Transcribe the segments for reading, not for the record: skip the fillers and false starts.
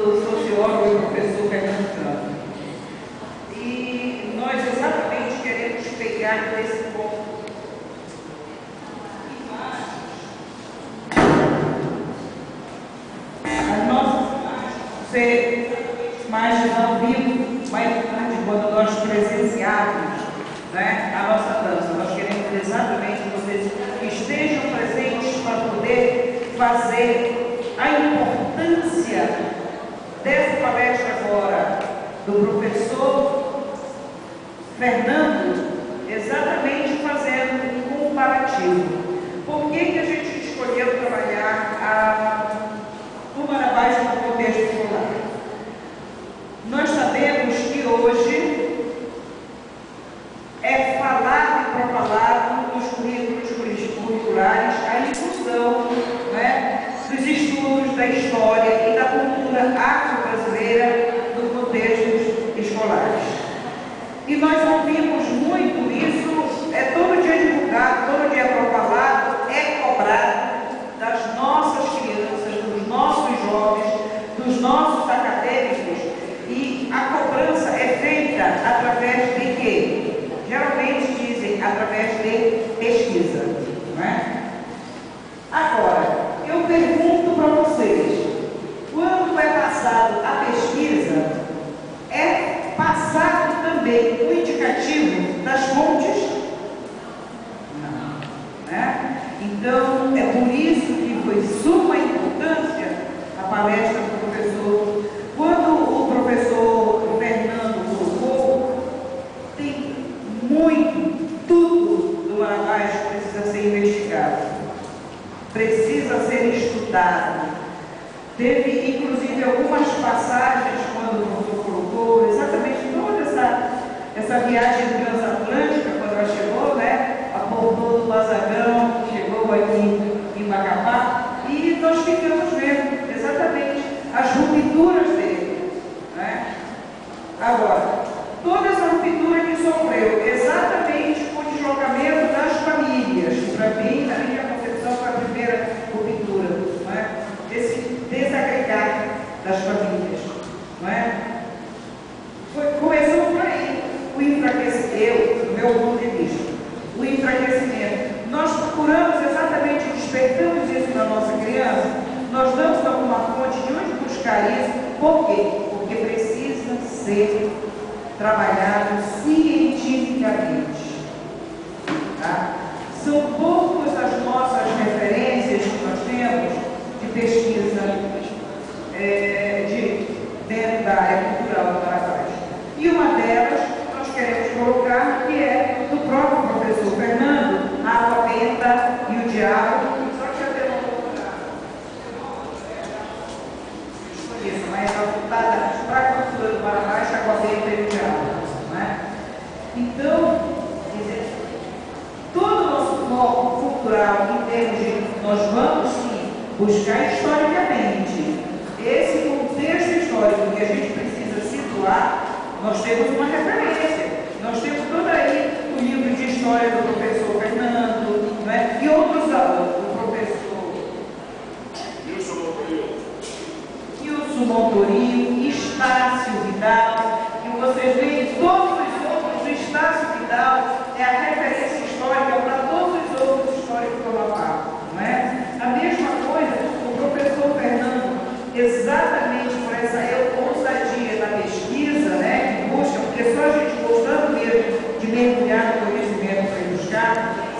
do sociólogo e professor Fernando Campos. E nós exatamente queremos pegar nesse ponto. As nossas imagens ao vivo, mais tarde, quando nós presenciarmos, né, a nossa dança, nós queremos exatamente que vocês estejam presentes para poder fazer a importância dessa palestra agora do professor Fernando, exatamente fazendo um comparativo. Por que a gente escolheu trabalhar o Marabás no contexto escolar? Nós sabemos que hoje é falado e propalado nos currículos curriculares a inclusão, né, dos estudos da história e da cultura afro-brasileira no contextos escolares. E nós ouvimos muito isso, é todo dia divulgado, todo dia propalado, é cobrado das nossas crianças, dos nossos jovens, dos nossos acadêmicos, e a cobrança é feita através de quê? Geralmente dizem através de pesquisa, não é? Agora, eu pergunto para vocês, quando é passado a pesquisa, é passado também o indicativo das fontes? Não, né? Então, é por isso que foi suma importância a palestra do professor. Quando o professor Fernando colocou, tem muito, tudo do Marabás precisa ser investigado, precisa ser estudado. Teve, inclusive, algumas passagens, quando o professor colocou, exatamente toda essa viagem transatlântica, quando ela chegou, né, abordou do Lazarão, chegou aqui em Macapá, e nós ficamos vendo exatamente as rupturas dele, né? Agora, toda essa ruptura que sofreu, exatamente com o deslocamento das famílias, para mim, na minha concepção, foi a primeira ruptura, não é? Esse desagregar das famílias, não é? Começou por aí, o enfraquecimento, do meu ponto de vista, o enfraquecimento. Nós procuramos exatamente, despertamos isso na nossa criança, nós damos alguma fonte de onde buscar isso. Por quê? Porque precisa ser trabalhado cientificamente. Tá? São poucas as nossas referências que nós temos de pesquisa dentro da área cultural do Marabás. E uma delas nós queremos colocar, que é do próprio professor Fernando, a Água Benta e o Diabo. Só que até não isso, mas a voltada para a cultura do Marabás, a Água Benta e o Diabo. Não é? Então, dizer, todo o nosso foco cultural, em termos de nós vamos sim buscar historicamente esse contexto histórico que a gente precisa situar. Nós temos uma referência, nós temos todo aí o livro de história do professor Fernando, né? E outros alunos, o professor Wilson Montorio, Estácio Vidal, e vocês veem todos os outros. O Estácio Vidal é a referência histórica para todos os outros históricos do Amapá, não é? A mesma coisa, o professor Fernando, exatamente por essa ousadia da pesquisa, né, que busca, porque só a gente gostando mesmo de mergulhar no conhecimento para ir buscar,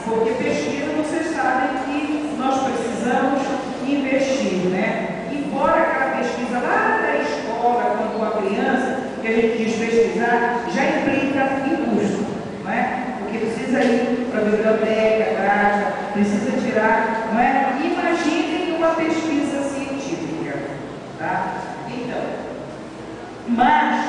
porque pesquisa, vocês sabem que nós precisamos investir, né? Embora aquela pesquisa lá da escola, quando uma criança, que a gente diz pesquisar, já implica em custo, não é? Porque precisa ir para a biblioteca, gráfica, precisa tirar, não é? Imaginem uma pesquisa científica, tá? Então, mas,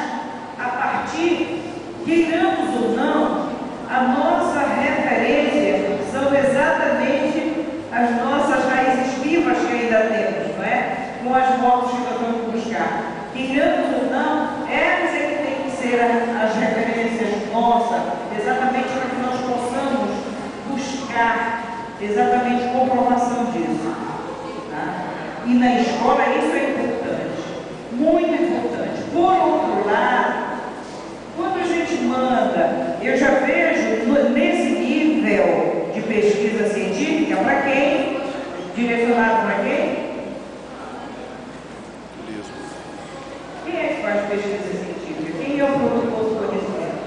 a partir, queiramos ou não, a nossa referência são exatamente as nossas raízes vivas que ainda temos, não é? Com as mortes que nós vamos buscar. Queiramos ou não, elas é que tem que ser as referências nossas, exatamente para que nós possamos buscar exatamente comprovação disso. Tá? E na escola isso é importante. Muitas demanda. Eu já vejo nesse nível de pesquisa científica, para quem? Direcionado para quem? Quem é que faz pesquisa científica? Quem é o produtor do conhecimento?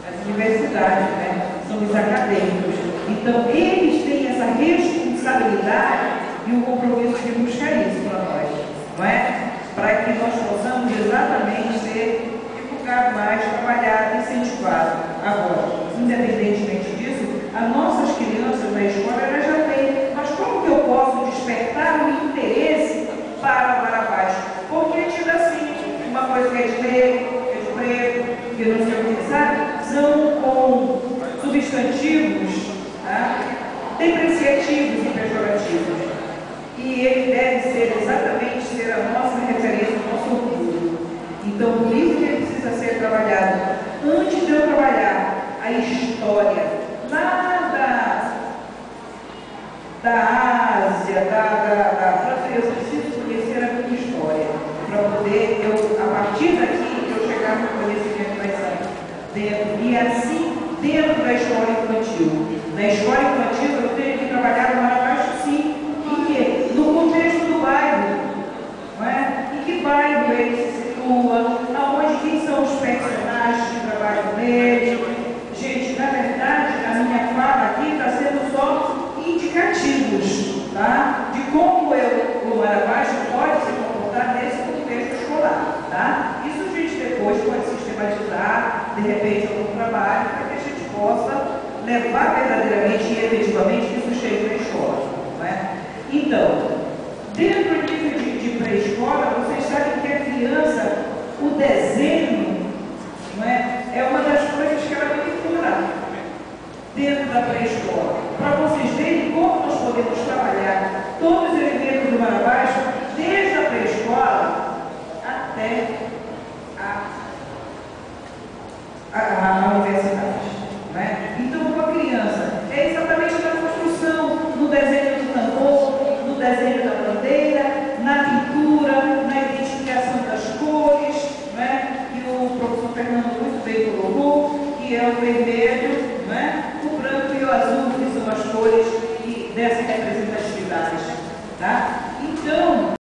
As universidades, né? São os acadêmicos. Então, eles têm essa responsabilidade e o compromisso de buscar isso para nós, não é? Para que nós possamos exatamente ser divulgado mais, trabalhado, incentivado. Agora, independentemente disso, as nossas crianças na escola elas já têm, mas como que eu posso despertar o interesse para o Marabás? Porque é tido assim, uma coisa que é de ler, que é de preto, que não sei o que, sabe? São com substantivos, tá? Depreciativos e pejorativos. E ele deve ser exatamente ser a nossa referência, o nosso orgulho. Então, por isso que ele precisa ser trabalhado. Antes de eu trabalhar a história lá da Ásia, eu preciso conhecer a minha história, para poder, a partir daqui, eu chegar no conhecimento mais amplo dentro. E assim, dentro da escola infantil. Na escola infantil, eu tenho que trabalhar no Marabás, sim. Em quê? No contexto do bairro. Não é? Em que bairro ele se situa? Aonde, quem são os personagens que trabalham nele? Gente, na verdade, a minha fala aqui está sendo só indicativos, tá? De como o Marabás pode se comportar nesse contexto escolar, tá? Isso a gente depois pode sistematizar, de repente, algum trabalho, para que a gente possa levar verdadeiramente e efetivamente que isso chegue na escola, não é? Então, dentro do nível de pré-escola, vocês sabem que a criança, o desenho, não é? É uma das coisas que ela manipula dentro da pré-escola. Para vocês verem como nós podemos trabalhar todos os elementos do Marabás, desde a pré-escola até a universidade. Né? Então, uma criança é exatamente na construção, no desenho do tambor, no desenho da bandeira, na pintura, na identificação das cores, né? E o professor Fernando muito bem colocou, que é o vermelho, né? O branco e o azul, que são as cores dessa representatividade. Tá? Então,